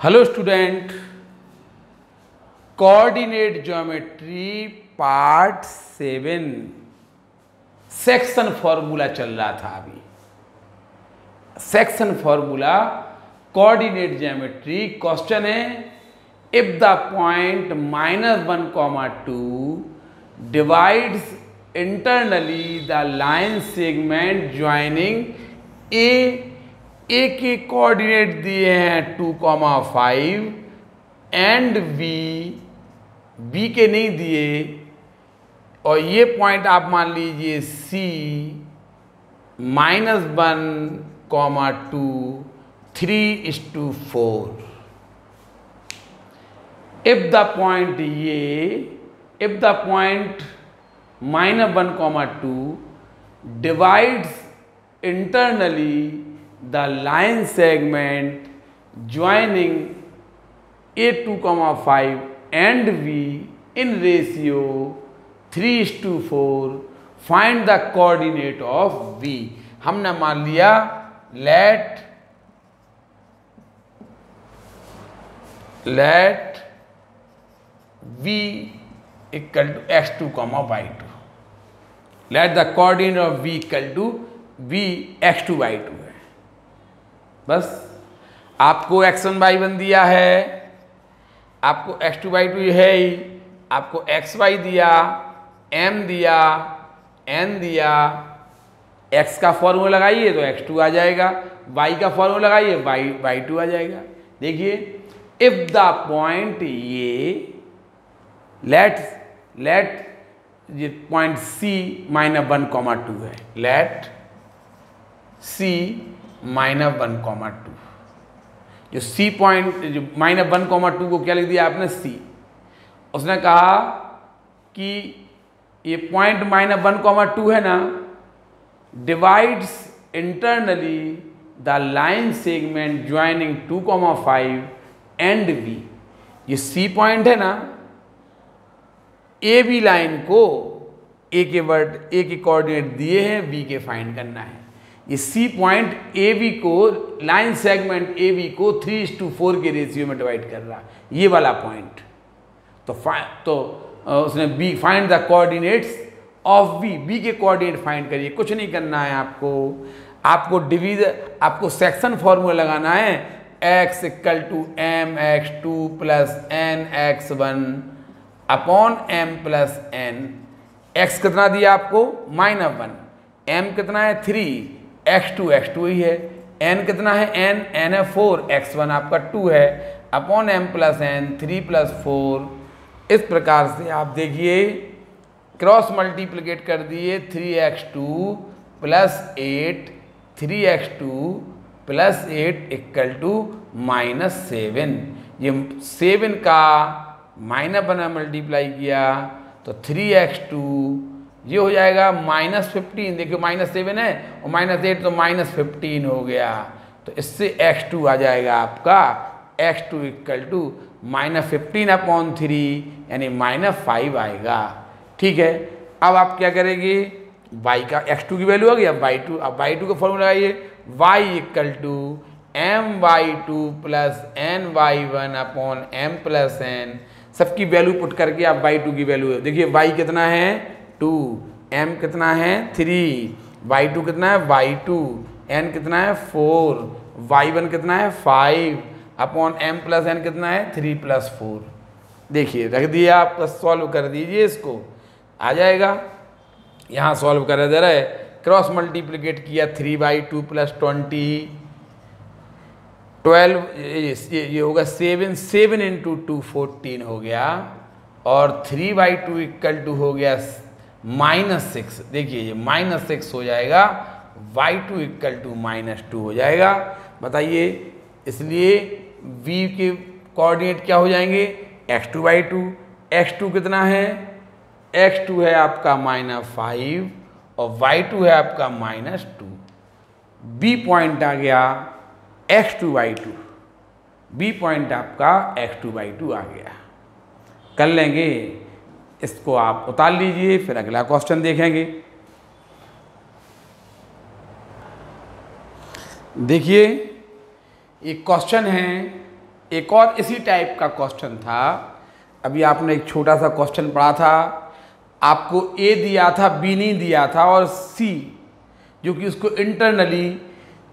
Hello student, coordinate geometry part 7 section formula चल रहा था। अभी section formula coordinate geometry. Question है, if the point -1,2 divides internally the line segment joining A के coordinate दिए हैं 2,5 एंड बी के नहीं दिए, और ये पॉइंट आप मान लीजिए C -1,2 3:4। If the point -1,2 divides internally the line segment joining A2,5 and B in ratio 3:4, find the coordinate of V। हमने मान लिया let V equal to x2, y2। let the coordinate of V equal to V x2, y2 है। बस आपको x1, y1 दिया है, आपको x2, y2 है ही, आपको xy दिया, m दिया, n दिया। x का फॉर्मूला लगाइए तो x2 आ जाएगा, y का फॉर्मूला लगाइए y2 आ जाएगा। देखिए, इफ द पॉइंट लेट ये पॉइंट C -1,2 है, लेट C -1,2। जो C पॉइंट जो -1,2 को क्या लिख दिया आपने C। उसने कहा कि ये पॉइंट -1,2 है ना, divides internally the line segment joining 2,5 and B। ये C पॉइंट है ना, ए बी लाइन को ए के कोऑर्डिनेट दिए हैं, बी के फाइंड करना है। ये सी पॉइंट ए बी को, लाइन सेगमेंट ए बी को 3:4 के रेशियो में डिवाइड कर रहा है, ये वाला पॉइंट। तो उसने B find the coordinates of B के कोऑर्डिनेट फाइंड करिए। कुछ नहीं करना है आपको सेक्शन फॉर्मूला लगाना है, x = mx2 + nx1 upon m + n। x कितना दिया आपको -1, m कितना है 3, x2 ही है, n कितना है n है 4, x1 आपका 2 है, अपॉन m + n 3 + 4। इस प्रकार से आप देखिए क्रॉस मल्टीप्लिकेट कर दिए, 3x2 + 8 3x2 + 8 = -7। ये 7 का -1 मल्टीप्लाई किया तो 3x2 ये हो जाएगा -15। देखिए -7 है और -8 तो -15 हो गया। तो इससे x2 आ जाएगा आपका, x2 = -15/3 यानी -5 आएगा। ठीक है, अब आप क्या करेंगे, y का x2 की वैल्यू आ गई, अब y2 का फॉर्मूला लगाइए, y = my2 + ny1 upon m + n। सबकी वैल्यू पुट करके आप y2 की वैल्यू, देखिए y कितना है 2, m कितना है 3, y2 कितना है y2, n कितना है 4, y1 कितना है 5 अपॉन m + n कितना है 3 + 4। देखिए रख दिया, आप सॉल्व कर दीजिए, इसको आ जाएगा। यहाँ सॉल्व कर दे रहे, क्रॉस मल्टीप्लिकेट किया 3/2 + 20 12, ये होगा 7 × 2 14 हो गया, और 3/2 = हो गया -6। देखिए ये -6 हो जाएगा, y2 = -2 हो जाएगा। बताइए, इसलिए v के कोऑर्डिनेट क्या हो जाएंगे, x2, y2। x2 कितना है, x2 है आपका -5 और y2 है आपका -2। b पॉइंट आ गया x2, y2। b पॉइंट आपका x2, y2 आ गया। कर लेंगे, इसको आप उतार लीजिए, फिर अगला क्वेश्चन देखेंगे। देखिए एक क्वेश्चन है, एक और इसी टाइप का क्वेश्चन था। अभी आपने एक छोटा सा क्वेश्चन पढ़ा था, आपको ए दिया था, बी नहीं दिया था, और सी जो कि उसको इंटरनली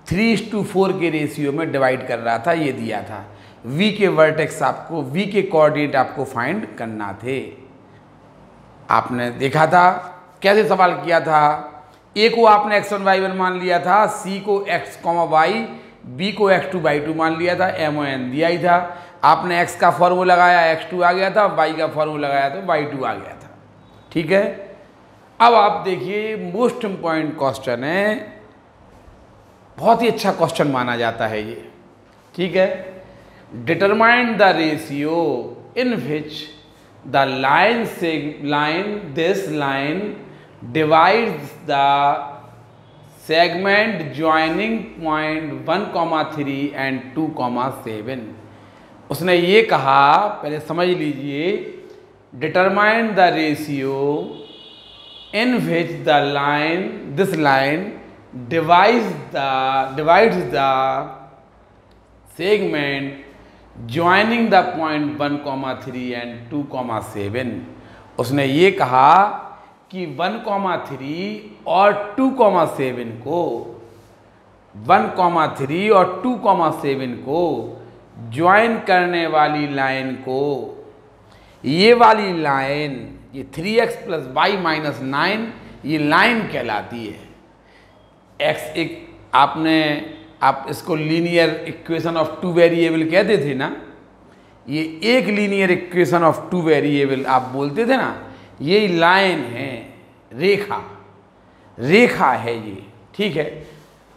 3:4 के रेशियो में डिवाइड कर रहा था, ये दिया था। वी के वर्टेक्स आपको, वी के कोऑर्डिनेट आपको फाइंड करना थे। आपने देखा था कैसे सवाल किया था। ए को आपने x1 y1 मान लिया था, सी को x, y, बी को x2 y2 मान लिया था, m और n दिया ही था। आपने x का फॉर्मूला लगाया, x2 आ गया था, y का फॉर्मूला लगाया तो y2 आ गया था। ठीक है, अब आप देखिए मोस्ट इम्पॉर्टेंट क्वेश्चन है, बहुत ही अच्छा क्वेश्चन माना जाता है ये। ठीक है, determine the ratio in which the this line divides the segment joining point 1,3 and 2,7। उसने ये कहा, पहले समझ लीजिए, determine the ratio in which this line divides the segment joining the point 1,3 and 2,7। उसने ये कहा कि 1,3 और 2,7 को 1,3 और 2,7 को ज्वाइन करने वाली लाइन को, ये वाली लाइन, ये 3x + y - 9 ये लाइन कहलाती है। x एक आप इसको linear equation of two variable कहते थे ना, ये एक linear equation of two variable आप बोलते थे ना, ये लाइन है, रेखा है ये। ठीक है,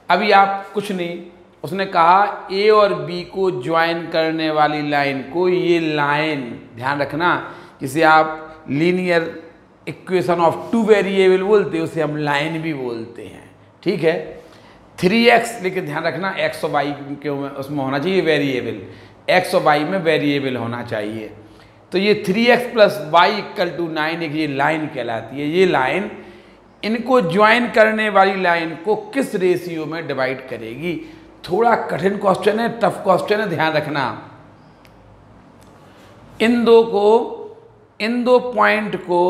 अभी आप कुछ नहीं, उसने कहा ए और बी को ज्वाइन करने वाली लाइन को, ये लाइन ध्यान रखना, जिसे आप linear equation of two variable बोलते हैं उसे हम लाइन भी बोलते हैं। ठीक है, 3x, लेकिन ध्यान रखना x और y के उसमें होना चाहिए वेरिएबल, x और y में वेरिएबल होना चाहिए। तो ये 3x + y = 9 एक ये लाइन कहलाती है। ये लाइन इनको ज्वाइन करने वाली लाइन को किस रेशियो में डिवाइड करेगी? थोड़ा कठिन क्वेश्चन है, टफ क्वेश्चन है, ध्यान रखना। इन दो पॉइंट को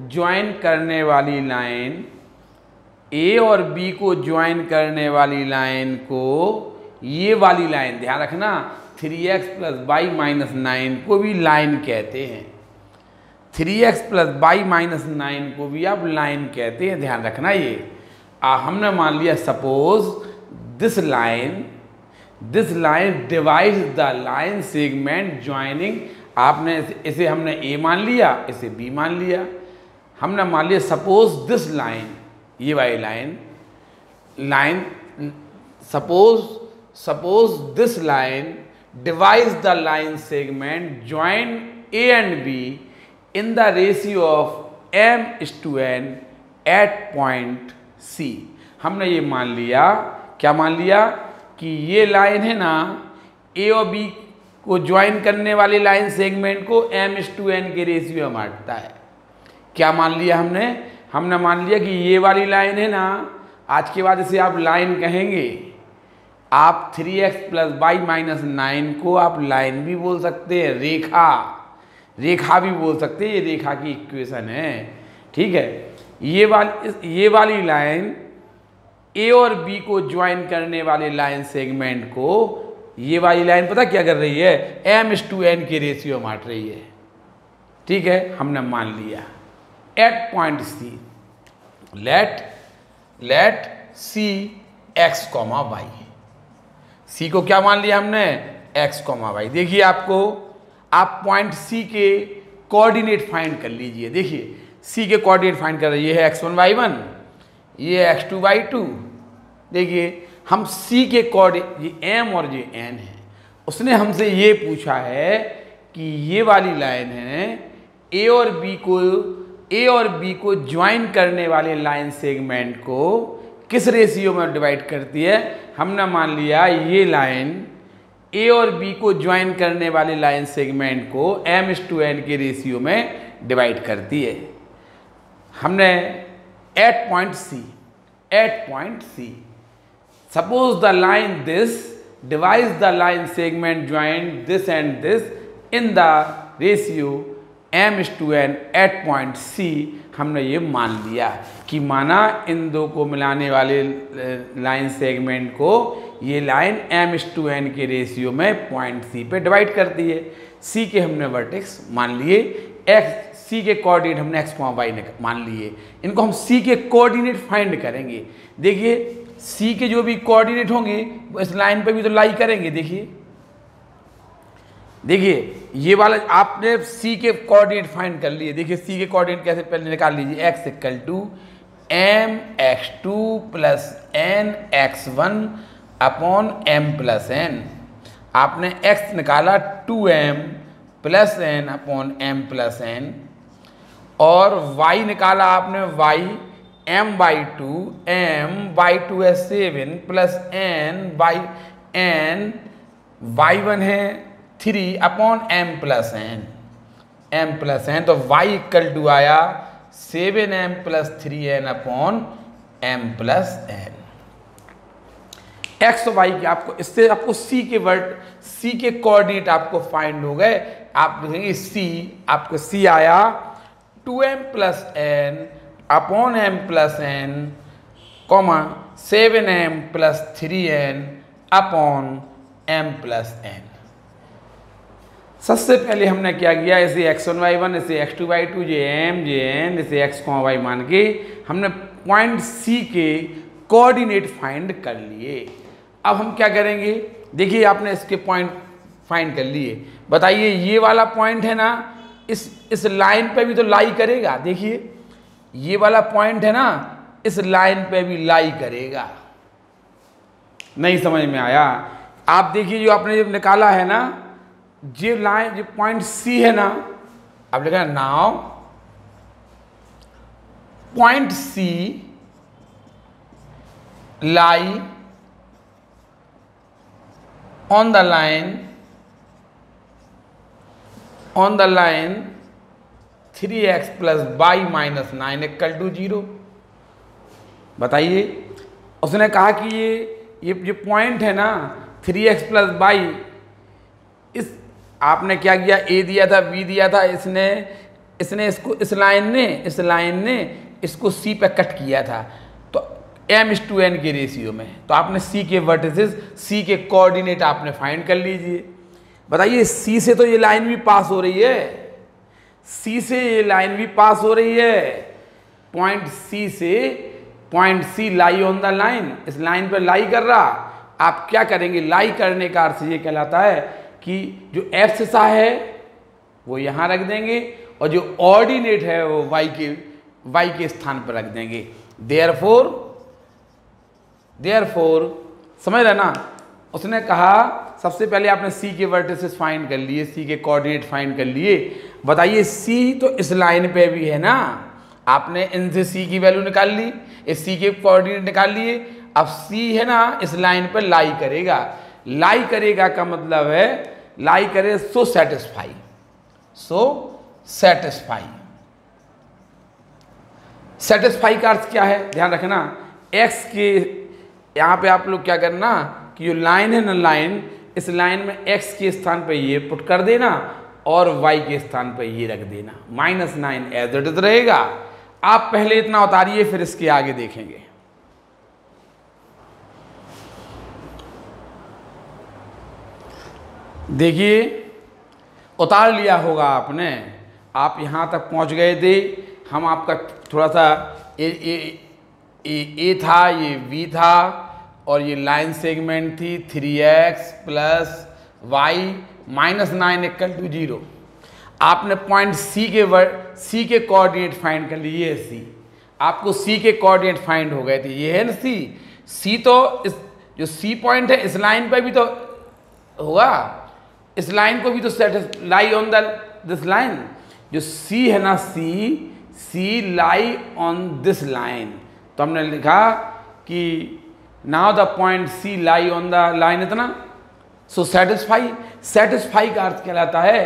ज्वाइन करने वाली लाइन, ए और बी को ज्वाइन करने वाली लाइन को, ये वाली लाइन ध्यान रखना, 3x + y - 9 को भी लाइन कहते हैं। 3x + y - 9 को भी आप लाइन कहते हैं, ध्यान रखना। ये हमने मान लिया, suppose this line divides the line segment joining, आपने इसे हमने ए मान लिया, इसे बी मान लिया। हमने मान लिया सपोज दिस लाइन, ये वाली line suppose this line divides the line segment join A and B in the ratio of m:n at point C। हमने ये मान लिया, क्या मान लिया, कि ये लाइन है ना, ए और बी को ज्वाइन करने वाली लाइन सेगमेंट को m:n के रेशियो में बांटता है। क्या मान लिया हमने मान लिया कि ये वाली लाइन है ना, आज के बाद इसे आप लाइन कहेंगे। आप 3x + y - 9 को आप लाइन भी बोल सकते हैं, रेखा भी बोल सकते हैं, ये रेखा की इक्वेशन है। ठीक है, ये वाली लाइन ए और बी को ज्वाइन करने वाले लाइन सेगमेंट को, ये वाली लाइन पता क्या कर रही है, m:n के रेशियो में बांट रही है। ठीक है, हमने मान लिया at point C, let C x, y। C को क्या मान लिया हमने, x, y। देखिए आप पॉइंट C के कोऑर्डिनेट फाइंड कर लीजिए। देखिए C के कोऑर्डिनेट फाइंड कर रहे हैं, ये है x1 y1, ये x2 y2। देखिए हम C के कोऑर्डिनेट, ये m और ये n है। उसने हमसे ये पूछा है कि ये वाली लाइन है, ए और बी को ज्वाइन करने वाले लाइन सेगमेंट को किस रेशियो में डिवाइड करती है। हमने मान लिया ये लाइन ए और बी को ज्वाइन करने वाले लाइन सेगमेंट को m:n के रेशियो में डिवाइड करती है। हमने at point C, suppose the line divides the line segment joint this and this in the ratio m/n at point C। हमने ये मान लिया कि माना इन दो को मिलाने वाले लाइन सेगमेंट को ये लाइन m/n के रेशियो में पॉइंट C पे डिवाइड करती है। C के हमने वर्टेक्स मान लिए, C के कोऑर्डिनेट हमने x, y मान लिए। इनको हम C के कोऑर्डिनेट फाइंड करेंगे। देखिए C के जो भी कोऑर्डिनेट होंगे वो इस लाइन पे भी तो लाई करेंगे। देखिए ये वाला आपने C के कोऑर्डिनेट फाइंड कर लिए। देखिए C के कोऑर्डिनेट कैसे पहले निकाल लीजिए, x = mx2 + nx1 upon m+n। आपने x निकाला 2m + n अपॉन m+n और y निकाला आपने y m/2 m/2 है 7 + n/n y1 है 3 अपॉन m+n तो y = आया 7m + 3n upon m+n। x और y के आपको इससे आपको C के कोऑर्डिनेट आपको फाइंड हो गए। आप देखेंगे C आपको C आया 2m + n upon m+n, 7m + 3n upon m+n। सबसे पहले हमने क्या किया, इसे x1 y1 इसे x2 y2 jn इसे x, y मान के हमने पॉइंट C के कोऑर्डिनेट फाइंड कर लिए। अब हम क्या करेंगे, देखिए आपने इसके पॉइंट फाइंड कर लिए। बताइए ये वाला पॉइंट है ना, इस लाइन पे भी तो लाई करेगा। देखिए ये वाला पॉइंट है ना, इस लाइन पे भी लाई करेगा। नहीं समझ में आया? आप देखिए जो आपने जब निकाला है ना, ये लाइन जो पॉइंट C है ना, आप लिखा now point C lie on the line 3x + y - 9 = 0। बताइए उसने कहा कि ये जो पॉइंट है ना 3x + y, इस आपने क्या किया, a दिया था b दिया था, इसने इसको इस लाइन ने इसको C पे कट किया था तो m/n के रेशियो में। तो आपने C के वर्टिसेस, C के कोऑर्डिनेट आपने फाइंड कर लीजिए। बताइए C से तो ये लाइन भी पास हो रही है, C से ये लाइन भी पास हो रही है। Point C lie on the line, इस लाइन पर लाई कर रहा। आप क्या करेंगे, लाई करने का अर्थ ये कहलाता है कि जो एब्सिसा है वो यहाँ रख देंगे और जो ऑर्डिनेट है वो y के स्थान पर रख देंगे। देयरफॉर समझ रहे ना, उसने कहा सबसे पहले आपने C के वर्टिसेस फाइंड कर लिए, C के कोऑर्डिनेट फाइंड कर लिए। बताइए C तो इस लाइन पे भी है ना, आपने इनसे C की वैल्यू निकाल ली, इस C के कोऑर्डिनेट निकाल लिए। अब C है ना इस लाइन पर लाई करेगा। लाई करेगा का मतलब है लाई करे सो सेटिस्फाई। सेटिस्फाई का अर्थ क्या है, ध्यान रखना। x के यहाँ पे आप लोग क्या करना कि जो लाइन है ना, इस लाइन में x के स्थान पे ये पुट कर देना और y के स्थान पे ये रख देना। -9 एज इट इज रहेगा। आप पहले इतना उतारिए फिर इसके आगे देखेंगे। देखिए उतार लिया होगा आपने, आप यहाँ तक पहुँच गए थे। हम आपका थोड़ा सा ए था, ये V था और ये लाइन सेगमेंट थी 3x + y - 9 = 0। आपने पॉइंट C के कोऑर्डिनेट फाइंड कर लिए। C आपको C के कोऑर्डिनेट फाइंड हो गए थे, ये है ना C तो इस जो C पॉइंट है इस लाइन पर भी तो होगा, इस लाइन को भी तो लाई ऑन दिस लाइन। जो C है ना, C lie on this line. तो हमने लिखा कि now the point C lie on the line इतना। सो सेटिस्फाई का अर्थ कहलाता है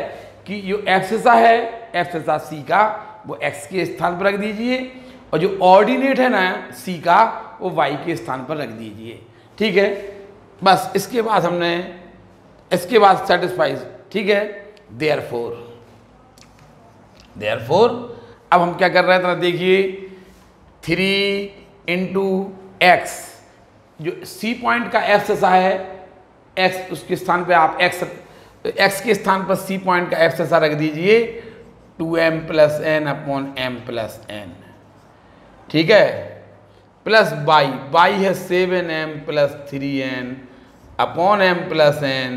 कि जो एब्सिसा है, एब्सिसा C का, वो x के स्थान पर रख दीजिए और जो ऑर्डिनेट है ना C का, वो y के स्थान पर रख दीजिए। ठीक है, बस इसके बाद हमने इसके बाद सेटिस्फाइज, ठीक है। देयरफॉर अब हम क्या कर रहे हैं तो देखिए 3 इंटू एक्स, जो सी पॉइंट का एफ ऐसा है, एक्स उसके स्थान पे आप एक्स के स्थान पर सी पॉइंट का एफ ऐसा रख दीजिए 2m plus n upon m plus n, ठीक है। प्लस बाई है 7m plus 3n upon m plus n,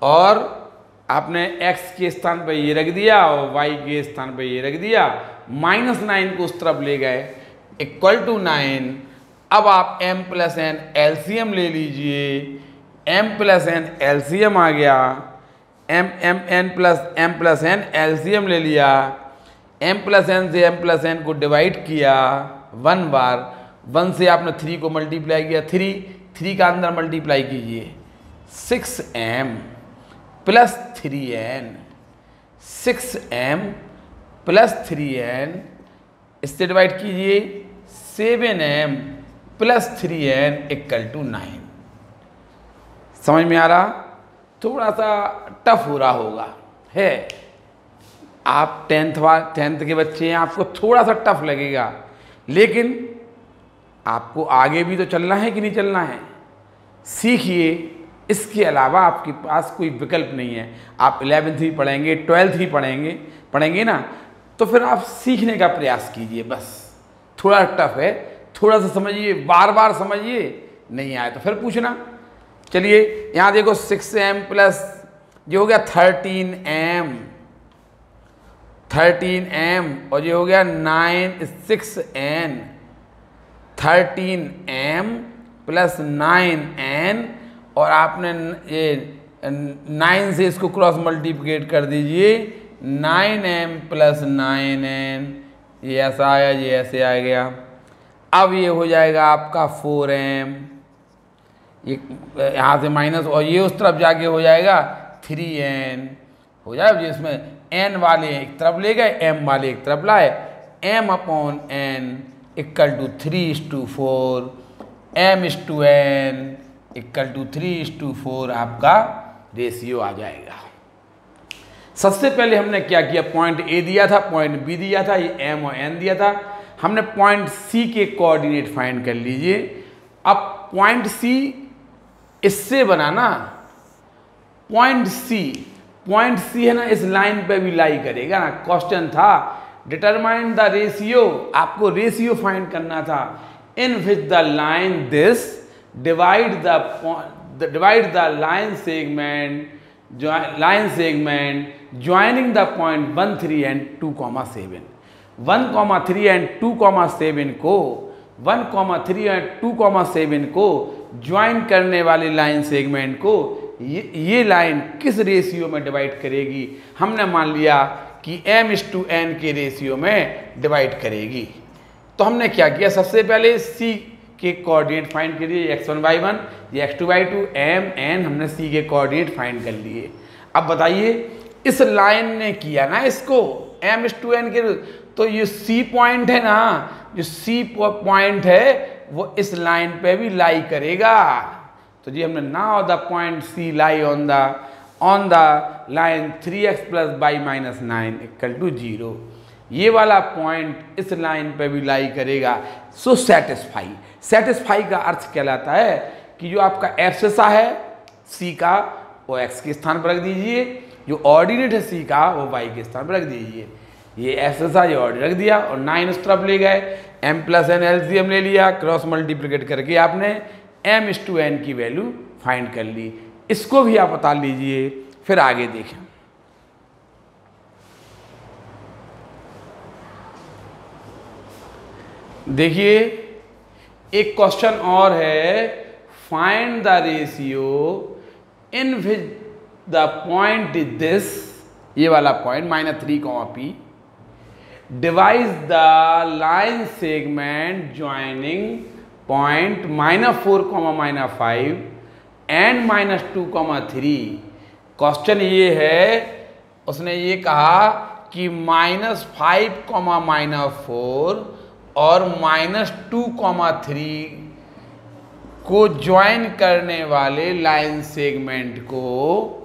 और आपने x के स्थान पर ये रख दिया और y के स्थान पर ये रख दिया, -9 को उस तरफ ले गए इक्वल टू 9। अब आप m प्लस n एलसीएम ले लीजिए, m प्लस n एलसीएम आ गया, m प्लस n एलसीएम ले लिया, m प्लस n से m प्लस n को डिवाइड किया 1 बार, 1 से आपने 3 को मल्टीप्लाई किया, 3 का अंदर मल्टीप्लाई कीजिए 6m plus 3n, 6m plus 3n, इससे डिवाइड कीजिए 7m plus 3n equal to 9। समझ में आ रहा? थोड़ा सा टफ हो रहा होगा, है, आप 10th के बच्चे हैं, आपको थोड़ा सा टफ लगेगा, लेकिन आपको आगे भी तो चलना है कि नहीं चलना है, सीखिए। इसके अलावा आपके पास कोई विकल्प नहीं है। आप 11th ही पढ़ेंगे, 12th ही पढ़ेंगे ना, तो फिर आप सीखने का प्रयास कीजिए। बस थोड़ा टफ है, थोड़ा सा समझिए, बार बार समझिए, नहीं आए तो फिर पूछना। चलिए यहाँ देखो 6m प्लस ये हो गया 13m और ये हो गया 6n, 13m प्लस 9n, और आपने ये 9 से इसको क्रॉस मल्टीप्लिकेट कर दीजिए, 9m प्लस 9n, ये ऐसा आया, ये ऐसे आ गया। अब ये हो जाएगा आपका 4m, ये यहाँ से माइनस, और ये उस तरफ जाके हो जाएगा 3n हो जाएगा, जिसमें n वाले एक तरफ ले गए, m वाले एक तरफ लाए, m upon n equal to 3:4, m/n equal to 3:4 आपका रेशियो आ जाएगा। सबसे पहले हमने क्या किया, पॉइंट ए दिया था, पॉइंट बी दिया था, ये m और n दिया था, हमने पॉइंट सी के कोऑर्डिनेट फाइंड कर लीजिए। अब पॉइंट सी इससे बनाना, पॉइंट सी है ना, इस लाइन पे भी लाई करेगा ना। क्वेश्चन था डिटरमाइन द रेशियो, आपको रेशियो फाइंड करना था, in which the line this divide the line segment joining the point 1, 3 and 2,7। 1,3 and 2,7 को 1,3 and 2,7 को ज्वाइन करने वाली लाइन सेगमेंट को ये लाइन किस रेशियो में डिवाइड करेगी? हमने मान लिया कि m/n के रेशियो में डिवाइड करेगी। तो हमने क्या किया, सबसे पहले c के कोऑर्डिनेट फाइंड करिए, x1 y1, ये x2 y2, m n, हमने c के कोऑर्डिनेट फाइंड कर लिए। अब बताइए इस लाइन ने किया ना इसको m/n के, तो ये c पॉइंट है ना, जो c पॉइंट है वो इस लाइन पे भी लाई करेगा। तो जी हमने now the point c lie on the line 3x plus y minus 9 equal to 0। ये वाला पॉइंट इस लाइन पे भी लाई करेगा। सो सेटिस्फाई का अर्थ कहलाता है कि जो आपका एब्सेसा है c का वो x के स्थान पर रख दीजिए, जो ऑर्डिनेट है c का वो y के स्थान पर रख दीजिए। ये एब्सेसा ये ऑर्डिनेट रख दिया और 9 उस तरफ ले गए, m प्लस n एलसीएम ले लिया, क्रॉस मल्टीप्लिकेट करके आपने m/n की वैल्यू फाइंड कर ली। इसको भी आप बता लीजिए, फिर आगे देखें। देखिए एक क्वेश्चन और है, find the ratio in which the point is this, ये वाला point -3, divide the line segment joining point -4, -5 and -2, 3। Question ये है, उसने ये कहा कि -5, -4 और -2, 3 को ज्वाइन करने वाले लाइन सेगमेंट को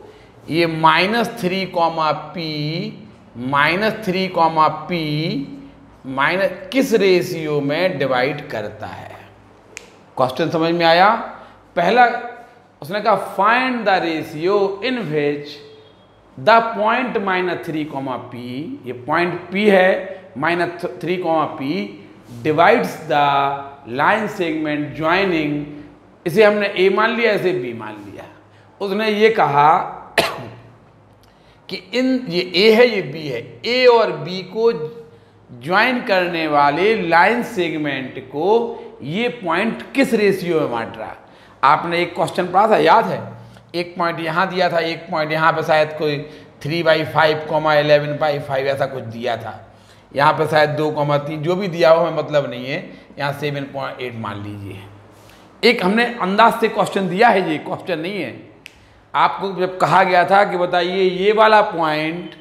ये -3, माइनस किस रेशियो में डिवाइड करता है। क्वेश्चन समझ में आया। पहला उसने कहा find the ratio in which the point -3, ये पॉइंट P है, -3, divides the line segment joining, इसे हमने A मान लिया, इसे B मान लिया। उसने ये कहा कि ये A है, ये B है, A और B को ज्वाइन करने वाले लाइन सेगमें/, को ये पॉइंट किस रेशियो में बांट रहा। आपने एक क्वेश्चन पढ़ा था, याद है? एक पॉइंट यहाँ दिया था, एक पॉइंट यहाँ पे शायद कोई 3/5, 11/5 ऐसा कुछ दिया था। यहाँ पे शायद 2,3 जो भी दिया हो हमें मतलब नहीं है, यहाँ 7.8 मान लीजिए। एक हमने अंदाज से क्वेश्चन दिया है, ये क्वेश्चन नहीं है। आपको जब कहा गया था कि बताइए ये वाला पॉइंट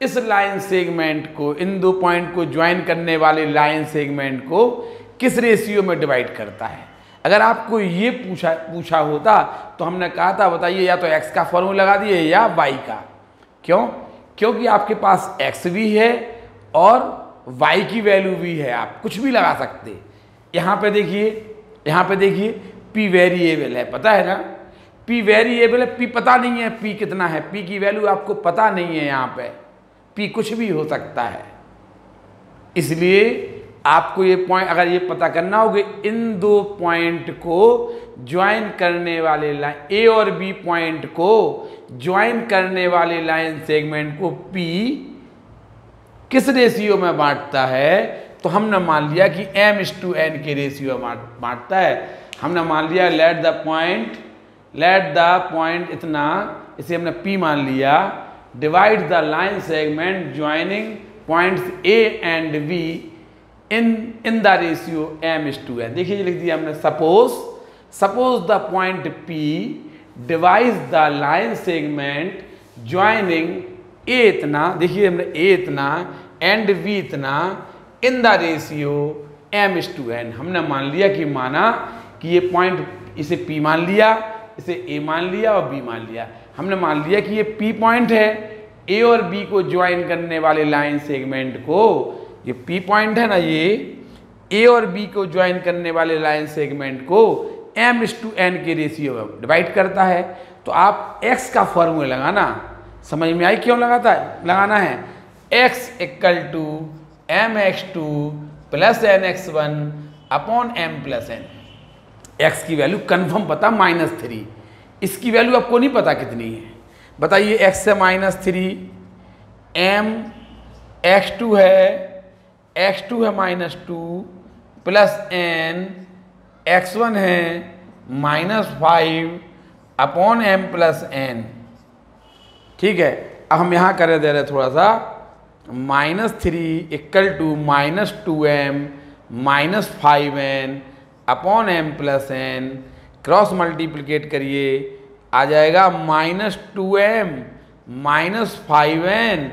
इस लाइन सेगमेंट को, इन दो पॉइंट को ज्वाइन करने वाले लाइन सेगमेंट को किस रेशियो में डिवाइड करता है। अगर आपको ये पूछा होता तो हमने कहा था बताइए या तो x का फॉर्मूला लगा दिए या y का। क्यों? क्योंकि आपके पास x भी है और y की वैल्यू भी है, आप कुछ भी लगा सकते। यहाँ पे देखिए p वेरिएबल है, पता है ना? p वेरिएबल है, p पता नहीं है p कितना है, p की वैल्यू आपको पता नहीं है। यहाँ पे p कुछ भी हो सकता है, इसलिए आपको ये पॉइंट अगर ये पता करना होगा, इन दो पॉइंट को ज्वाइन करने वाले लाइन A और B पॉइंट को ज्वाइन करने वाले लाइन सेगमेंट को P किस रेशियो में बांटता है, तो हमने मान लिया कि m/n के रेशियो में बांटता है। हमने मान लिया लेट द पॉइंट इतना, इसे हमने P मान लिया, divide the line segment joining points A and B in the ratio m/n। देखिए ये लिख दिया हमने, suppose the point P divides the line segment joining A इतना, देखिए हमने A इतना एंड B इतना इन द रेशियो m/n। हमने मान लिया कि ये पॉइंट, इसे P मान लिया, इसे A मान लिया और B मान लिया। हमने मान लिया कि ये P पॉइंट है, A और B को ज्वाइन करने वाले लाइन सेगमेंट को, ये P पॉइंट है ना, ये A और B को ज्वाइन करने वाले लाइन सेगमेंट को m/n के रेशियो में डिवाइड करता है। तो आप x का फॉर्मूला लगाना, समझ में आई क्यों लगाना है? x = mx2 + nx1 / m+n। x की वैल्यू कन्फर्म पता -3, इसकी वैल्यू आपको नहीं पता कितनी है। बताइए x से -3, m x2 है -2 प्लस n x1 है -5 / m+n। ठीक है, अब हम यहाँ कर दे रहे थोड़ा सा, -3 = -2m -5n / m+n, क्रॉस मल्टीप्लिकेट करिए, आ जाएगा -2m -5n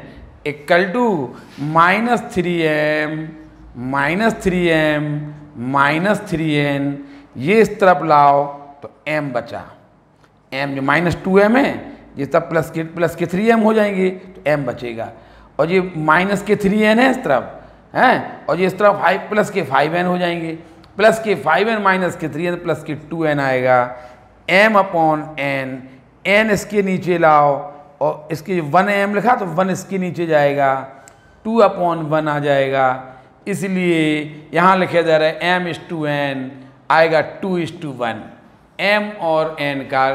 -3m -3n। ये इस तरफ लाओ तो m बचा, m जो -2m है, ये सब प्लस के 3m हो जाएंगे तो m बचेगा, और ये -3n है इस तरफ है, और ये इस तरफ +5n हो जाएंगे, +5n -3n +2n आएगा, m/n। n इसके नीचे लाओ और इसके 1m लिखा तो 1 इसके नीचे जाएगा, 2/1 आ जाएगा, इसलिए यहाँ लिखे जा रहा है m/n आएगा 2:1। m और n का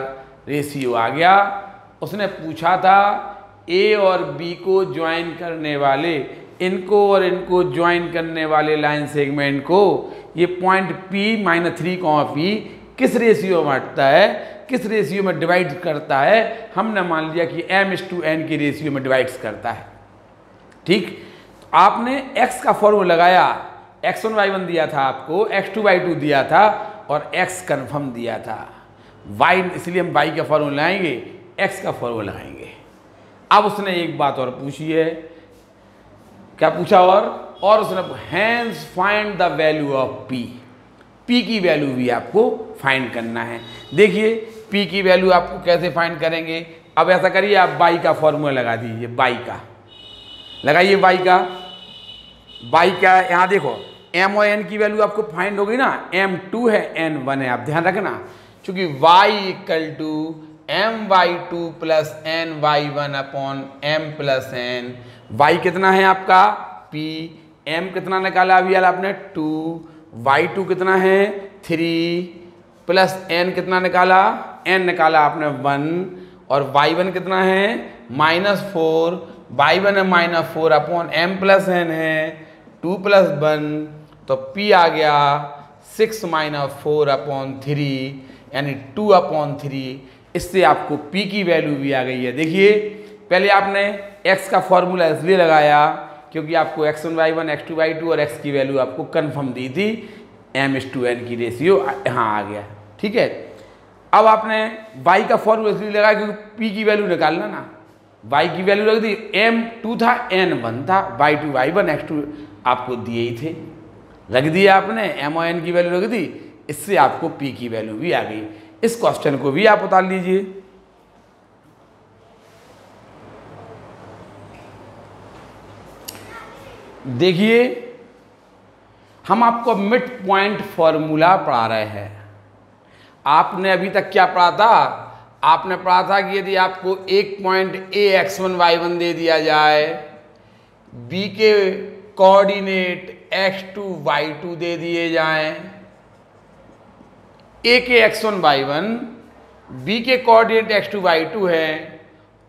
रेशियो आ गया। उसने पूछा था A और B को ज्वाइन करने वाले, इनको और इनको ज्वाइन करने वाले लाइन सेगमेंट को ये पॉइंट P -3, किस रेशियो में बांटता है, किस रेशियो में डिवाइड करता है। हमने मान लिया कि m/n के रेशियो में डिवाइड्स करता है। ठीक, तो आपने x का फॉर्मूला लगाया, x1 y1 दिया था आपको, x2 y2 दिया था और x कन्फर्म दिया था, y, इसलिए हम y का फॉर्मूला लगाएंगे, x का फॉर्मूला लगाएंगे। अब उसने एक बात और पूछी है, क्या पूछा? और उसने hence find the value of p। P की वैल्यू भी आपको फाइंड करना है। देखिए P की वैल्यू आपको कैसे फाइंड करेंगे। अब ऐसा करिए, आप y का फॉर्मूला लगा दीजिए, y का लगाइए, y का यहाँ देखो m और n की वैल्यू आपको फाइंड होगी ना, m2 है n1 है, आप ध्यान रखना, चूंकि y equal to my2 plus ny1 upon m plus n, y कितना है आपका p, m कितना निकाला अभी यार आपने 2, y2 कितना है 3 प्लस n कितना निकाला, n निकाला आपने 1 और y1 कितना है -4, y1 है -4 अपॉन m प्लस n है 2 प्लस 1, तो p आ गया 6 - 4 अपॉन 3 यानी 2 अपॉन 3। इससे आपको p की वैल्यू भी आ गई है। देखिए पहले आपने x का फॉर्मूला इसलिए लगाया क्योंकि आपको x1 y1 x2 y2 और x की वैल्यू आपको कंफर्म दी थी, m/n की रेशियो यहाँ आ गया, ठीक है। अब आपने y का फॉर्मूला इसलिए लगाया क्योंकि p की वैल्यू निकालना ना, y की वैल्यू रख दी, m2 था n1 था, y2 y1 x2 आपको दिए ही थे, रख दिया आपने, m और n की वैल्यू रख दी, इससे आपको p की वैल्यू भी आ गई। इस क्वेश्चन को भी आप उतार लीजिए। देखिए हम आपको मिड पॉइंट फॉर्मूला पढ़ा रहे हैं। आपने अभी तक क्या पढ़ा था, आपने पढ़ा था कि यदि आपको एक पॉइंट a x1 y1 दे दिया जाए, b के कोऑर्डिनेट x2 y2 दे दिए जाएं, a के x1 y1 b के कोऑर्डिनेट x2 y2 है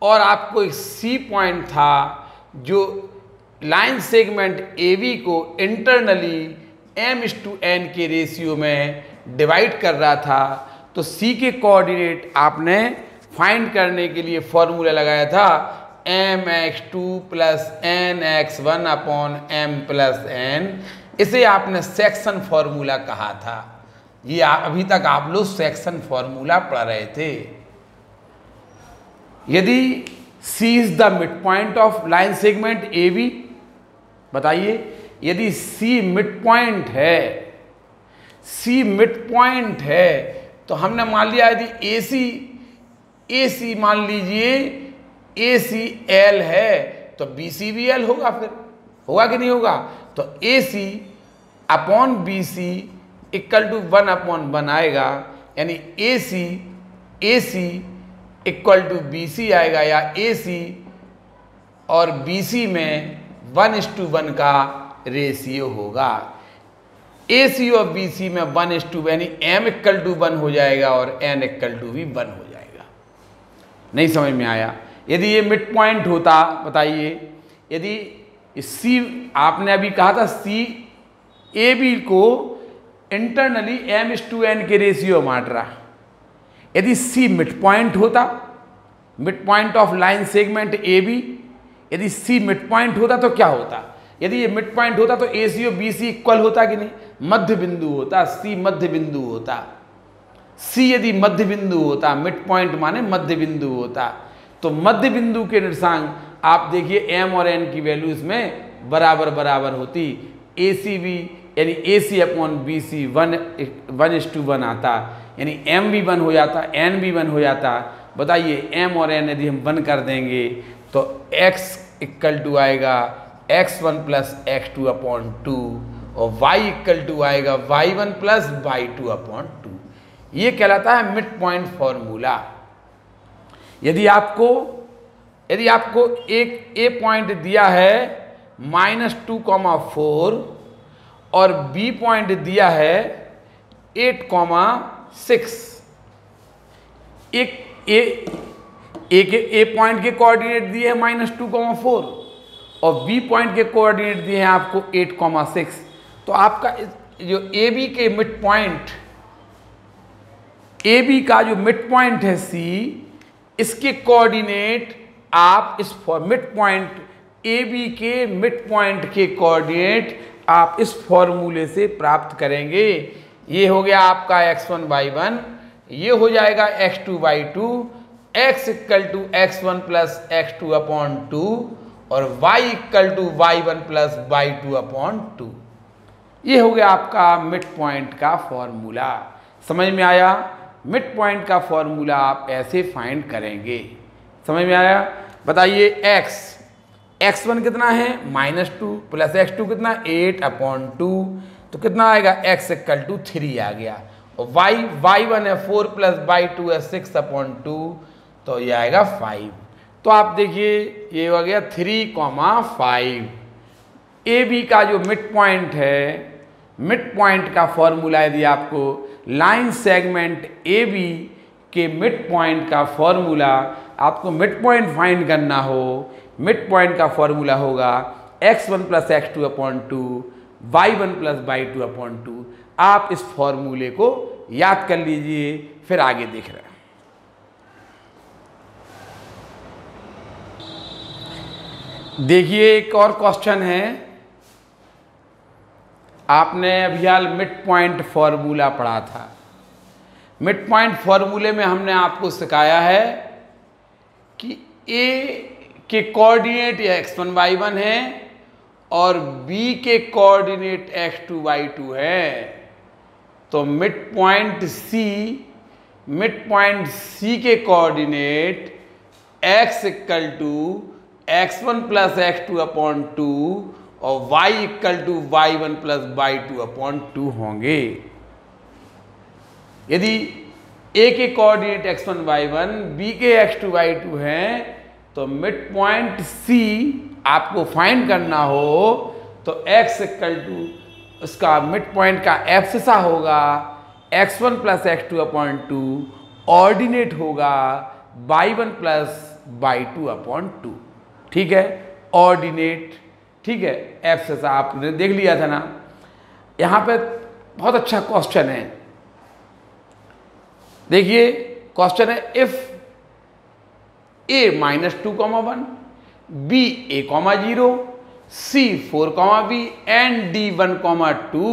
और आपको एक c पॉइंट था जो लाइन सेगमेंट AB को इंटरनली m/n के रेशियो में डिवाइड कर रहा था, तो C के कोऑर्डिनेट आपने फाइंड करने के लिए फॉर्मूला लगाया था mx2 plus nx1 upon m plus n। इसे आपने सेक्शन फॉर्मूला कहा था। ये अभी तक आप लोग सेक्शन फॉर्मूला पढ़ रहे थे। यदि C is the mid point of line segment AB, बताइए यदि C मिड पॉइंट है, C मिड पॉइंट है, तो हमने मान लिया यदि AC मान लीजिए AC L है तो BC भी L होगा, फिर होगा कि नहीं होगा। तो AC upon BC equal to 1 upon 1 आएगा, यानी AC इक्वल टू BC आएगा, या AC और BC में 1:1 का रेशियो होगा। AC और BC में 1:1 यानी m इक्वल टू 1 हो जाएगा और n इक्वल टू भी 1 हो जाएगा। नहीं समझ में आया। यदि ये मिड पॉइंट होता, बताइए यदि C आपने अभी कहा था C AB को इंटरनली m/n के रेशियो बांट रहा, यदि C मिड पॉइंट होता, mid point of line segment AB, यदि C मिड पॉइंट होता तो क्या होता, यदि ये मिड पॉइंट होता तो AC और BC इक्वल होता कि नहीं, मध्य बिंदु होता, C मध्य बिंदु होता। C यदि मध्य बिंदु होता, मिड पॉइंट माने मध्य बिंदु होता, तो मध्य बिंदु के निर्देशांक आप देखिए m और n की वैल्यू इसमें बराबर बराबर होती। AC भी यानी AC अपॉन BC 1:1 आता, यानी m भी 1 हो जाता, n भी 1 हो जाता। बताइए m और n यदि हम 1 कर देंगे तो x इक्वल टू आएगा x1 प्लस x2 अपॉन 2 और y इक्वल टू आएगा y1 प्लस y2 अपॉन 2। ये कहलाता है मिड पॉइंट फॉर्मूला। यदि आपको एक a पॉइंट दिया है -2,4 और b पॉइंट दिया है 8,6, एक ए पॉइंट के कोऑर्डिनेट दिए हैं -2,4 और बी पॉइंट के कोऑर्डिनेट दिए हैं आपको 8,6, तो आपका जो ए बी के मिड पॉइंट, ए बी का जो मिड पॉइंट है सी, इसके कोऑर्डिनेट आप इस मिड पॉइंट ए बी के मिड पॉइंट के कोऑर्डिनेट आप इस फॉर्मूले से प्राप्त करेंगे। ये हो गया आपका x1 y1, ये हो जाएगा x2 y2, x equal to x1 plus x2 upon 2 और y equal to y1 plus y2 upon 2। ये हो गया आपका मिड पॉइंट का फॉर्मूला। समझ में आया? मिड पॉइंट का फॉर्मूला आप ऐसे फाइंड करेंगे। समझ में आया? बताइए x1 कितना है -2 प्लस x2 कितना 8/2, तो कितना आएगा x = 3 आ गया। और y1 है 4 प्लस y2 है 6/2, तो ये आएगा 5। तो आप देखिए ये हो गया 3,5। ए बी का जो मिड पॉइंट है, मिड पॉइंट का फॉर्मूला यदि आपको लाइन सेगमेंट ए बी के मिड पॉइंट का फॉर्मूला, आपको मिड पॉइंट फाइंड करना हो, मिड पॉइंट का फॉर्मूला होगा x1 + x2/2 y1 + y2/2। आप इस फॉर्मूले को याद कर लीजिए, फिर आगे देख रहे हैं। देखिए एक और क्वेश्चन है, आपने अभी हाल मिड पॉइंट फॉर्मूला पढ़ा था। मिड पॉइंट फॉर्मूले में हमने आपको सिखाया है कि ए के कोऑर्डिनेट x1 y1 है और बी के कोऑर्डिनेट x2 y2 है। तो मिड पॉइंट सी के कोऑर्डिनेट x = x1 + x2/2 और y = y1 + y2/2 होंगे। यदि ए के कोऑर्डिनेट x1 y1, बी के x2 y2 हैं, तो मिड पॉइंट सी आपको फाइंड करना हो तो x = उसका मिड पॉइंट का एब्सिसा होगा x1 + x2/2, ऑर्डिनेट होगा y1 + y2/2। ठीक है, ऑर्डिनेट, ठीक है, एब्सिसा आपने देख लिया था ना। यहां पे बहुत अच्छा क्वेश्चन है। देखिए क्वेश्चन है, if a -2,1, b a,0, c 4,b and d 1,2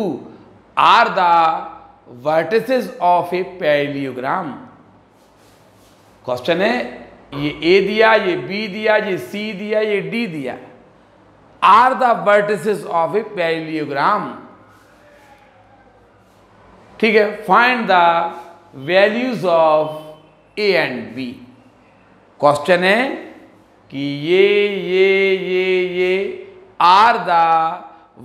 are the vertices of a parallelogram। Question है, ये a दिया, ये b दिया, ये c दिया, ये d दिया। Are the vertices of a parallelogram. ठीक है, find the values of A and B. Question है कि ये are the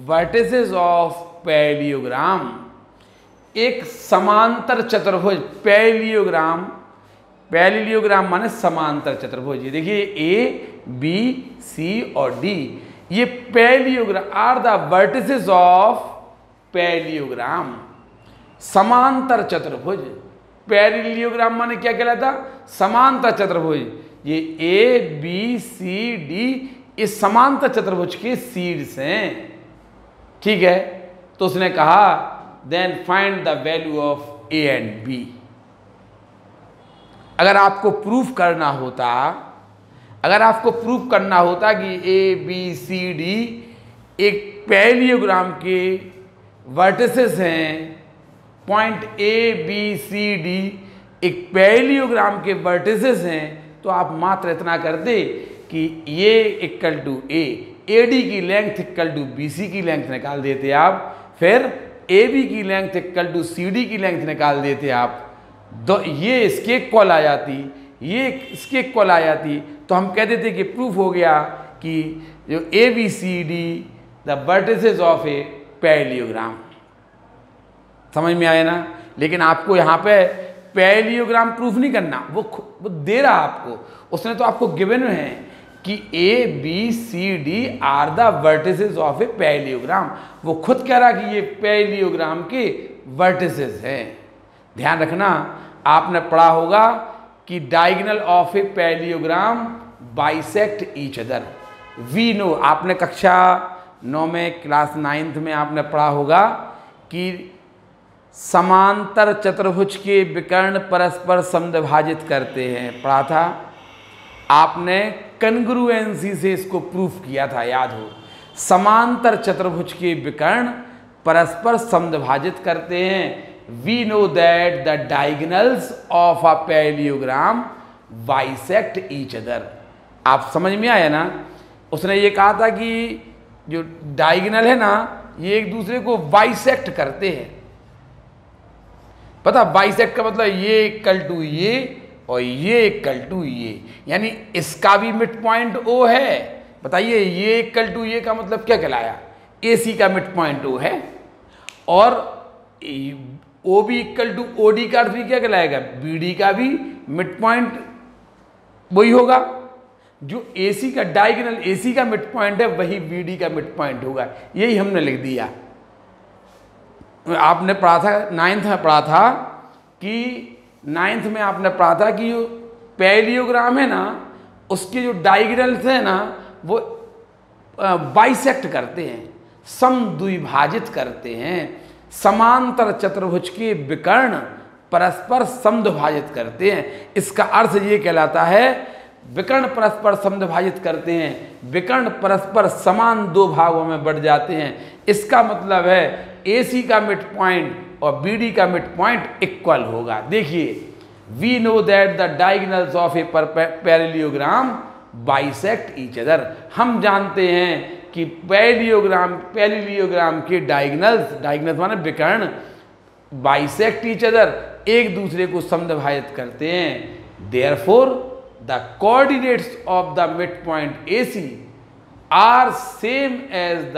vertices of parallelogram. एक समांतर चतुर्भुज, पैरेललोग्राम माने समांतर चतुर्भुज। देखिए ए बी सी और डी, ये parallelogram are the vertices of parallelogram, समांतर चतुर्भुज। पैरेललोग्राम माने क्या कहलाता? समांतर चतुर्भुज। ये ए बी सी डी इस समांतर चतुर्भुज के सीड्स हैं। ठीक है, तो उसने कहा then find the value of A and B. अगर आपको प्रूफ करना होता कि ए बी सी डी एक पैरेललोग्राम के वर्टिसेस हैं, point A B C D एक पैरेललोग्राम के वर्टिसेस हैं, तो आप मात्र इतना कर दे कि ये इक्वल टू ए डी की length equal to B C की लेंथ निकाल देते आप, फिर ए बी की length equal to C D की लेंथ निकाल देते आप। तो ये इसके इक्वल आ जाती, ये इसके इक्वल आ जाती, तो हम कह देते कि प्रूफ हो गया कि जो A B C D the vertices of a parallelogram. समझ में आया ना? लेकिन आपको यहाँ पे पैरेललोग्राम प्रूफ नहीं करना, वो दे रहा आपको, उसने तो आपको गिवन है कि A B C D are the vertices of a parallelogram. वो खुद कह रहा कि ये पैरेललोग्राम के वर्टिसेस हैं। ध्यान रखना, आपने पढ़ा होगा कि diagonal of a parallelogram bisect each other. We know, आपने कक्षा 9 में क्लास 9th में आपने पढ़ा होगा कि समांतर चतुर्भुज के विकर्ण परस्पर समद्विभाजित करते हैं, पढ़ा था आपने। कन्ग्रुएंसी से इसको प्रूफ किया था, याद हो। समांतर चतुर्भुज के विकर्ण परस्पर समद्विभाजित करते हैं। We know that the diagonals of a parallelogram bisect each other। आप समझ में आया ना? उसने ये कहा था कि जो डायगोनल है ना, ये एक दूसरे को बाइसेक्ट करते हैं। पता बाइसेक्ट का मतलब ये इक्वल टू ये और ये इक्वल टू ये, यानी इसका भी मिड पॉइंट ओ है। बताइए ये इक्वल टू ये का मतलब क्या कहलाया? AC का मिड पॉइंट ओ है, और ओ भी इक्वल टू OD का अर्थ भी क्या कहलाएगा? BD का भी मिड पॉइंट वही होगा। जो AC का डायगोनल AC का मिड पॉइंट है वही BD का मिड पॉइंट होगा। यही हमने लिख दिया। आपने पढ़ा था, 9th में पढ़ा था कि 9th में आपने पढ़ा था कि जो पैरेललोग्राम है ना, उसके जो डायगोनल्स है ना वो बाइसेक्ट करते हैं, समद्विभाजित करते हैं। समांतर चतुर्भुज के विकर्ण परस्पर समद्विभाजित करते हैं। इसका अर्थ ये कहलाता है विकर्ण परस्पर समद्विभाजित करते हैं, विकर्ण परस्पर समान दो भागों में बढ़ जाते हैं। इसका मतलब है AC का मिड पॉइंट और BD का मिड पॉइंट इक्वल होगा। देखिए, we know that the diagonals of a parallelogram bisect each other. हम जानते हैं कि पैरेललोग्राम के डायगोनल्स माने विकर्ण, बाइसेक्ट ईच अदर, एक दूसरे को समद्विभाजित करते हैं। Therefore the coordinates of the mid point AC are same as the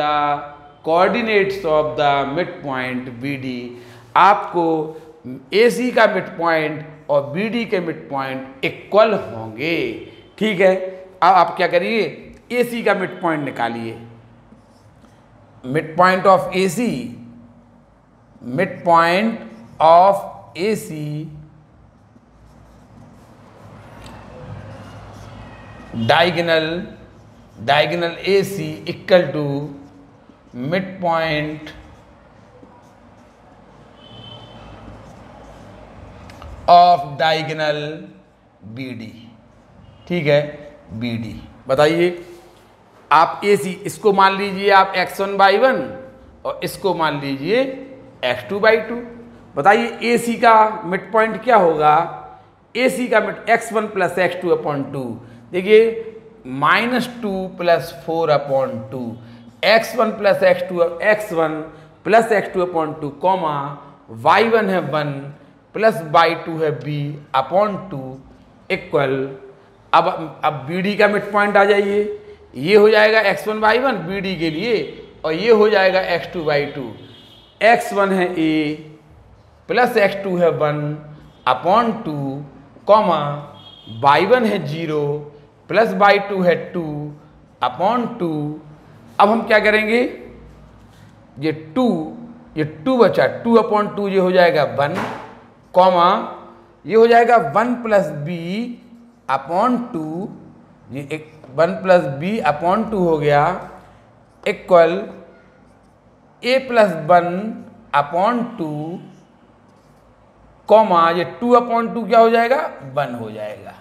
coordinates of the mid point BD। आपको AC का मिड पॉइंट और BD के मिड पॉइंट इक्वल होंगे। ठीक है, अब आप क्या करिए, AC का मिड पॉइंट निकालिए। Mid point of AC, mid point of AC diagonal AC equal to mid point of diagonal BD। ठीक है, BD। बताइए आप AC इसको मान लीजिए आप x1/1 और इसको मान लीजिए x2/2। बताइए AC का मिड पॉइंट क्या होगा? AC का मिड x1 प्लस x2/2। देखिए -2 plus 4/2, x1 plus x2/2 comma y1 है 1 प्लस y2 है b/2 इक्वल। अब BD का मिड पॉइंट आ जाइए, ये हो जाएगा x1/1 BD के लिए, और ये हो जाएगा x2/2। x1 है a प्लस x2 है 1/2 कॉमा y1 है 0 प्लस y2 है 2/2। अब हम क्या करेंगे, ये 2 बचा, 2/2 ये हो जाएगा 1 कॉमा ये हो जाएगा 1 प्लस b/2, ये 1 प्लस b/2 हो गया इक्वल a प्लस 1/2 कॉमा ये 2/2 क्या हो जाएगा? 1 हो जाएगा।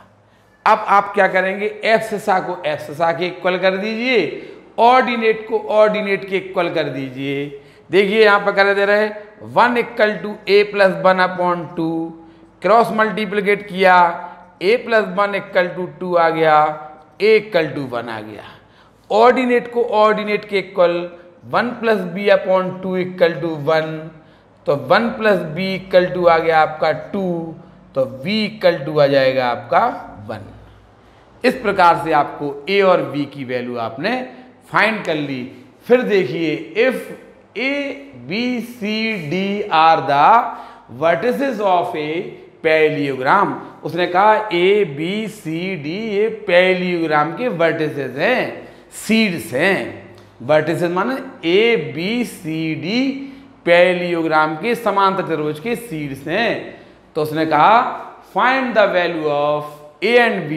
अब आप क्या करेंगे, एक्ससा को एक्ससा के इक्वल कर दीजिए, ऑर्डिनेट को ऑर्डिनेट के इक्वल कर दीजिए। देखिए यहाँ पर कर दे रहे 1 equal to a plus 1/2, cross multiplicate किया, a प्लस 1 इक्वल टू 2 आ गया, a इक्वल टू 1 आ गया। ऑर्डिनेट को ऑर्डिनेट के equal 1 plus b/2 equal to 1, तो 1 प्लस b इक्वल टू आ गया आपका 2, तो v इक्वल टू आ जाएगा आपका 1। इस प्रकार से आपको a और b की वैल्यू आपने फाइंड कर ली। फिर देखिए, if a b c d are the vertices of a parallelogram, उसने कहा a b c d ये पैरेललोग्राम के वर्टिसेस हैं, सीड्स हैं। वर्टिसेस माने a b c d parallelogram के समांतर त्रिभुज के सीड्स हैं। तो उसने कहा find the value of a and b।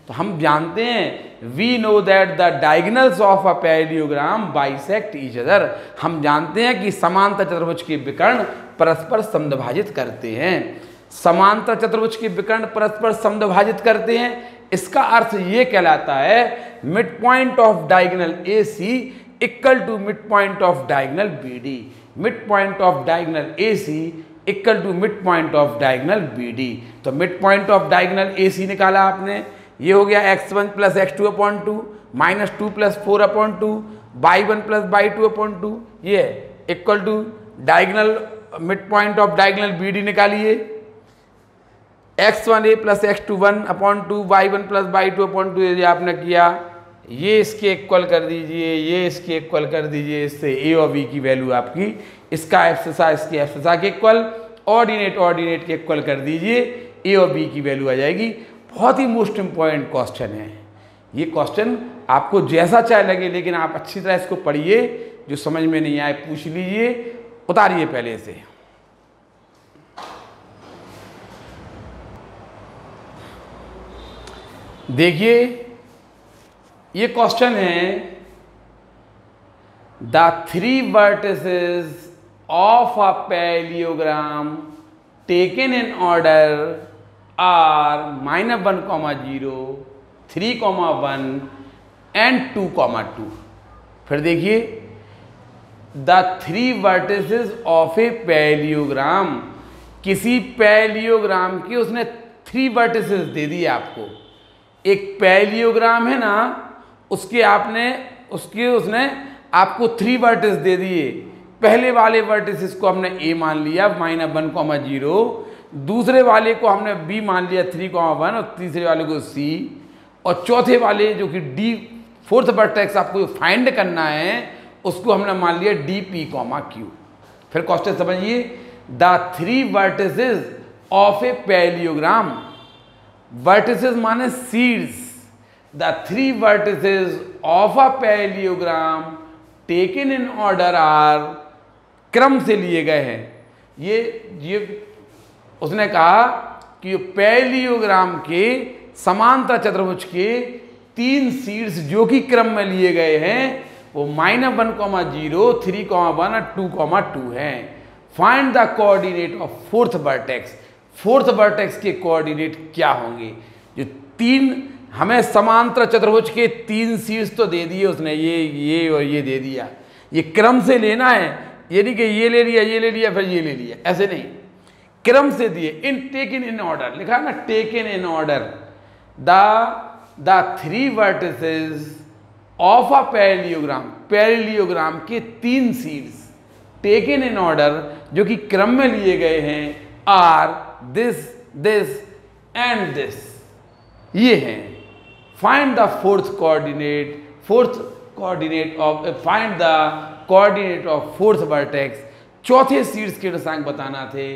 तो हम जानते हैं we know that the diagonals of a parallelogram bisect each other. हम जानते हैं कि समांतर चतुर्भुज के विकर्ण परस्पर समद्विभाजित करते हैं। समांतर चतुर्भुज के विकर्ण परस्पर समद्विभाजित करते हैं, इसका अर्थ ये कहलाता है mid point of diagonal AC equal to mid point of diagonal BD। Mid point of diagonal AC equal to mid point of diagonal BD। तो mid point of diagonal AC निकाला आपने, ये हो गया x1 plus x2/2 -2 plus 4/2 y1 plus y2 upon 2 ये equal to diagonal mid point of diagonal B D निकालिए, x1a plus x2 1 upon 2 y1 plus y2 upon 2 ये आपने किया, ये इसके इक्वल कर दीजिए, ये इसके इक्वल कर दीजिए, इससे a और b की वैल्यू आपकी इसका एफसेसा इसके एफसेसा के इक्वल, ऑर्डिनेट के इक्वल कर दीजिए, a और b की वैल्यू आ जाएगी। बहुत ही मोस्ट इम्पॉर्टेंट क्वेश्चन है ये क्वेश्चन, आपको जैसा चाहे लगे लेकिन आप अच्छी तरह इसको पढ़िए, जो समझ में नहीं आए पूछ लीजिए, उतारिए पहले से। देखिए ये क्वेश्चन है, the 3 vertices of a parallelogram taken in order are -1, 0, 3, 1 and 2, 2। फिर देखिए the 3 vertices of a parallelogram, किसी पैरेललोग्राम की उसने 3 vertices दे दिए आपको। एक पैरेललोग्राम है ना, उसके उसने आपको 3 वर्टिस दे दिए। पहले वाले वर्टिसेस को हमने a मान लिया -1, 0, दूसरे वाले को हमने b मान लिया 3, 1 और तीसरे वाले को c, और चौथे वाले जो कि d फोर्थ वर्टेक्स आपको फाइंड करना है उसको हमने मान लिया dp, q। फिर क्वेश्चन समझिए, the 3 vertices of a parallelogram, vertices माने सीड्स, the 3 vertices of a parallelogram taken in order are, क्रम से लिए गए हैं। ये उसने कहा कि पैरेललोग्राम के समांतर चतुर्भुज के 3 सीड्स जो कि क्रम में लिए गए हैं वो -1, 0, 3, 1 और 2, 2 हैं। Find the coordinate of fourth vertex, fourth vertex के कोऑर्डिनेट क्या होंगे। जो 3 हमें समांतर चतुर्भुज के 3 शीर्ष तो दे दिए उसने, ये और ये दे दिया, ये क्रम से लेना है, ये नहीं कि ये ले लिया फिर ये ले लिया, ऐसे नहीं, क्रम से दिए। इन टेकन इन ऑर्डर लिखा है ना, taken in order, the 3 vertices of a parallelogram, parallelogram के 3 शीर्ष टेकन इन ऑर्डर जो कि क्रम में लिए गए हैं, आर दिस एंड दिस, ये हैं। Find the find the coordinate of fourth vertex, चौथे शीर्ष के निर्देशांक बताना थे।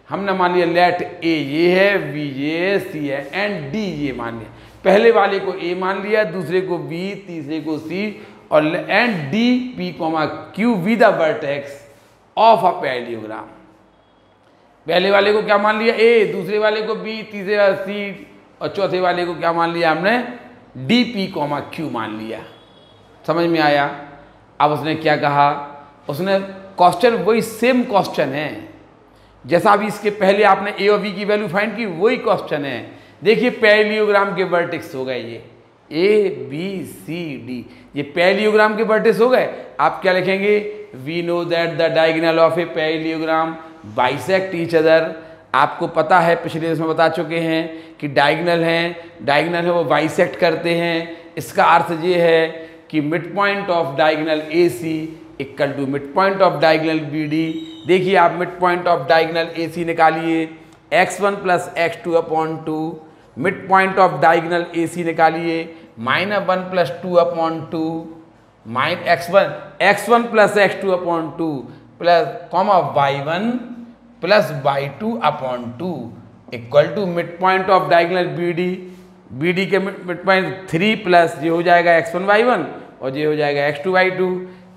हमने मान लिया लेट ए ये है, बी ये है, सी है एंड डी ये मान लिया। पहले वाले को ए मान लिया, दूसरे को बी, तीसरे को सी और and D P, Q be the vertex of a parallelogram. पहले वाले को क्या मान लिया ए, दूसरे वाले को बी, तीसरे वाले सी और चौथे वाले को क्या मान लिया हमने डी पी, क्यू मान लिया। समझ में आया। अब उसने क्या कहा, उसने क्वेश्चन वही सेम क्वेश्चन है जैसा अभी इसके पहले आपने ए और बी की वैल्यू फाइंड की, वही क्वेश्चन है। देखिए पैरेललोग्राम के वर्टेक्स हो गए ये ए बी सी डी, ये पैरेललोग्राम के वर्टेक्स हो गए। आप क्या लिखेंगे, we know that the diagonal of a parallelogram bisect each other. आपको पता है, पिछले इसमें बता चुके हैं कि डायगोनल है वो बाइसेक्ट करते हैं। इसका अर्थ ये है कि mid point of diagonal A C equal to mid point of diagonal B D. देखिए आप mid point of diagonal A C निकालिए, x1 plus x2 upon 2, mid point of diagonal A C निकालिए, -1 plus 2 upon 2, x1 plus x2 upon 2 plus y1 plus y2 upon 2 equal to mid point of diagonal B D के mid point 3 plus ये हो जाएगा x1 y1 और ये हो जाएगा x2 y2,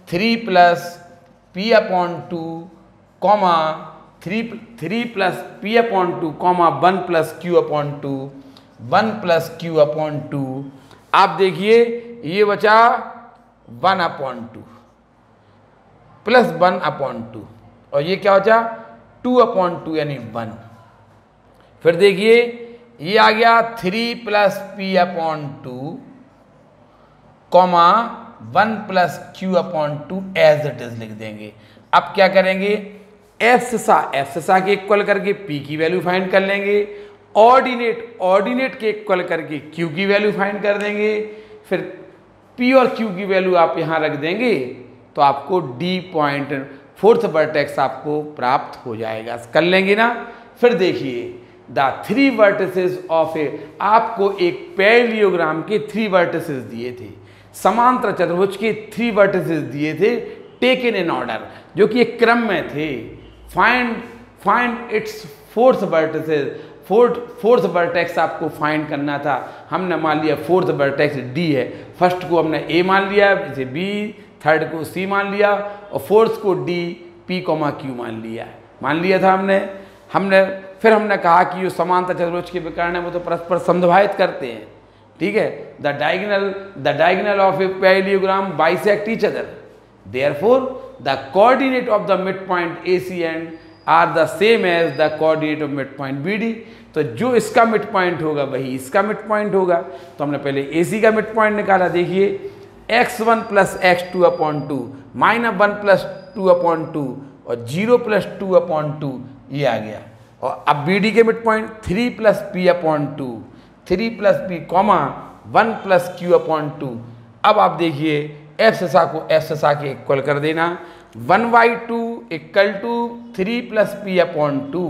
3 plus p upon 2 comma 3 plus p upon 2 comma 1 plus q upon 2, 1 plus q upon 2। आप देखिए ये बचा 1 अपॉन 2 प्लस 1 अपॉन 2 और ये क्या बचा 2 अपॉन 2 यानी 1। फिर देखिए ये आ गया 3 plus p upon 2 comma 1 plus q upon 2 as it is लिख देंगे। अब क्या करेंगे, एफसेसा के इक्वल करके p की वैल्यू फाइंड कर लेंगे, ऑर्डिनेट के इक्वल करके q की वैल्यू फाइंड कर देंगे। फिर P और Q की वैल्यू आप यहाँ रख देंगे तो आपको D पॉइंट फोर्थ वर्टेक्स आपको प्राप्त हो जाएगा। कर लेंगे ना। फिर देखिए द 3 वर्टिसेस ऑफ ए, आपको एक पैरेललोग्राम के 3 वर्टिसेस दिए थे, समांतर चतुर्भुज के 3 वर्टिसेस दिए थे, टेकन इन ऑर्डर, जो कि एक क्रम में थे। Find its fourth vertices, fourth vertex आपको फाइंड करना था। हमने मान लिया फोर्थ वर्टेक्स D है, फर्स्ट को हमने A मान लिया, इसे B, थर्ड को C मान लिया और फोर्थ को D P, Q मान लिया था हमने फिर हमने कहा कि जो समांतर चतुर्भुज के विकर्ण है वो तो परस्पर समद्विभाजित करते हैं, ठीक है। The diagonal of a parallelogram bisect each other, therefore the coordinate of the mid point AC and are the same as the coordinate of mid point BD। तो जो इसका मिड पॉइंट होगा वही इसका मिड पॉइंट होगा। तो हमने पहले AC का मिड पॉइंट निकाला। देखिए x1 plus x2 upon 2 minus 1 plus 2 upon 2 और 0 प्लस 2 अपॉन 2 ये आ गया। और अब BD के mid point 3 plus P upon 2, 3 plus P comma 1 plus Q upon 2। अब आप देखिए F ससा को F ससा के इक्वल कर देना, 1/2 equal to 3 plus P upon 2,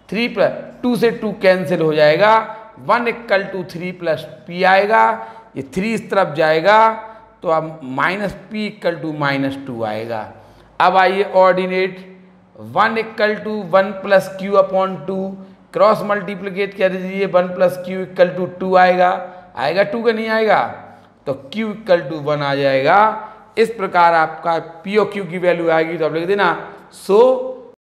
3 plus 2 से 2 कैंसिल हो जाएगा, 1 इक्वल टू 3 प्लस P आएगा, ये 3 इस तरफ जाएगा तो अब माइनस P इक्वल टू -2 आएगा। अब आइए ordinate 1 equal to 1 plus Q upon 2, cross multiplicate कर दीजिए, 1 प्लस Q इक्वल टू 2 आएगा 2 का नहीं आएगा तो Q इक्वल टू 1 आ जाएगा। इस प्रकार आपका P और Q की वैल्यू आएगी तो आप लिख देना। सो